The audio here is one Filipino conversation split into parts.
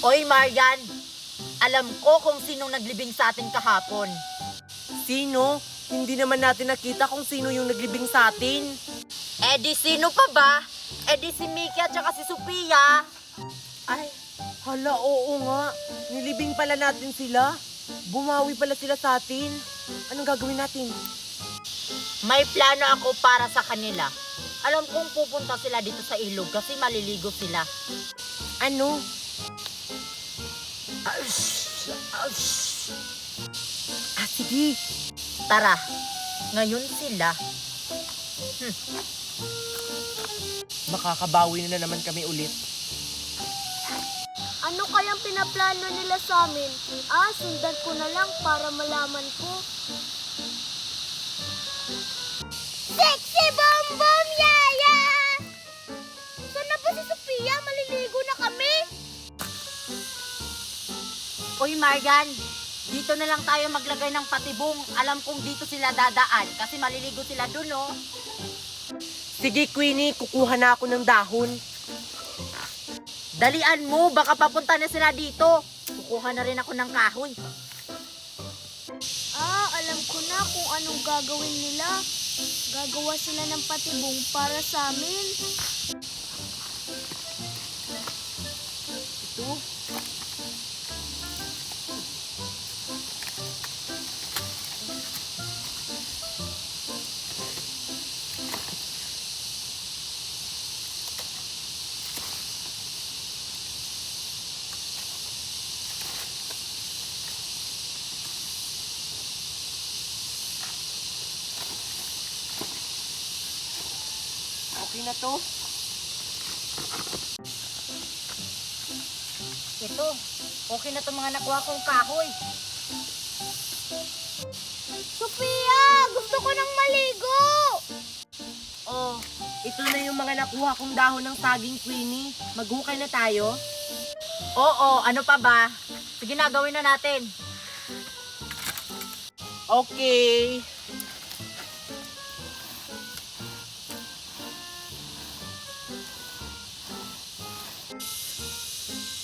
Oy, Marian! Alam ko kung sinong naglibing sa atin kahapon. Sino? Hindi naman natin nakita kung sino yung naglibing sa atin. Di sino pa ba? Di si Mickey at saka si Sophia. Ay, hala, oo nga. Nilibing pala natin sila. Bumawi pala sila sa atin. Anong gagawin natin? May plano ako para sa kanila. Alam kong pupunta sila dito sa ilog kasi maliligo sila. Ano? Sige. Tara, ngayon sila. Makakabawi na naman kami ulit. Ano kayang pinaplano nila sa amin? Sundan ko na lang para malaman ko. Sexy Bom Bom Yaya! Saan na ba si Sophia? Maliligo na kami? Oy, Marian! Dito na lang tayo maglagay ng patibong. Alam kong dito sila dadaan kasi maliligo sila dun, oh. Sige, Queenie, kukuha na ako ng dahon. Dalian mo, baka papunta na sila dito. Kukuha na rin ako ng kahoy. Alam ko na kung anong gagawin nila. Gagawa sila ng patibong para sa amin. Ito. Okay na to. Ito, okay na itong mga nakuha kong kahoy. Sophia! Gusto ko nang maligo! Oh, ito na yung mga nakuha kong dahon ng saging, Queenie. Maghukay na tayo. Oo, ano pa ba? Sige na, gawin na natin. Okay.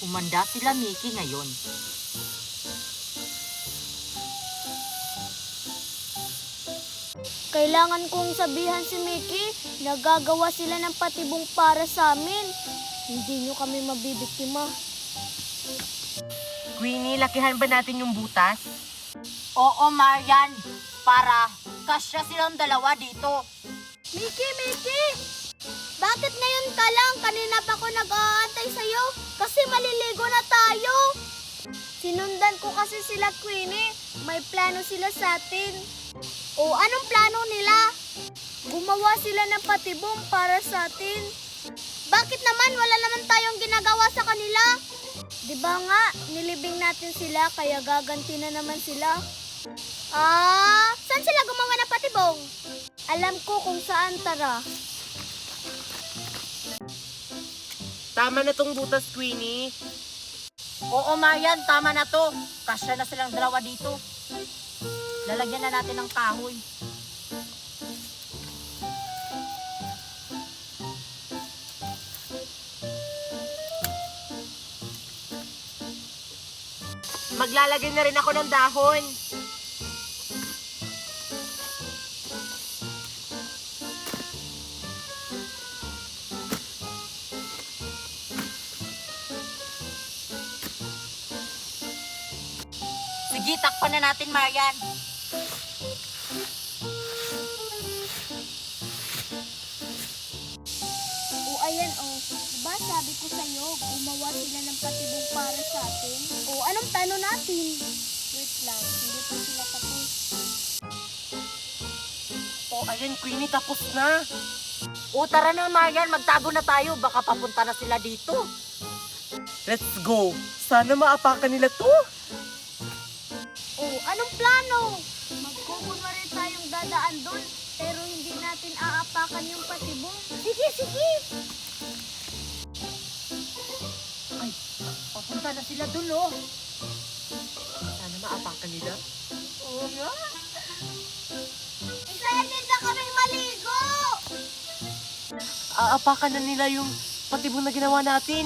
Umanda sila Mickey ngayon. Kailangan kong sabihan si Mickey na gagawa sila ng patibong para sa amin. Hindi nyo kami mabibiktima. Queenie, lakihan ba natin yung butas? Oo, Marian. Para kasya silang dalawa dito. Mickey! Bakit ngayon ka lang? Kanina pa ako nag-aantay sa'yo kasi maliligo na tayo. Sinundan ko kasi sila, Queenie. May plano sila sa atin. O anong plano nila? Gumawa sila ng patibong para sa atin. Bakit naman wala naman tayong ginagawa sa kanila? Di ba nga, nilibing natin sila kaya gaganti na naman sila. Saan sila gumawa ng patibong? Alam ko kung saan, tara. Tama na tong butas, Queenie. Oo, Marian, tama na to. Kasya na silang dalawa dito. Lalagyan na natin ng kahoy. Maglalagay na rin ako ng dahon. Sige, takpan na natin, Marian. Ayan diba sabi ko sa'yo, gumawa sila ng patibong para sa atin? Anong plano natin? Wait lang, hindi pa sila tapos. Ayan, Queenie, tapos na. Tara na, Marian, magtago na tayo. Baka papunta na sila dito. Let's go. Sana maapakan nila to. Anong plano? Magkukunwari tayong dadaan doon, pero hindi natin aapakan yung patibong. Sige! Ay, papunta na sila dun, oh. Sana maapakan nila. Oo nga. Excited na kaming maligo! Aapakan na nila yung patibong na ginawa natin.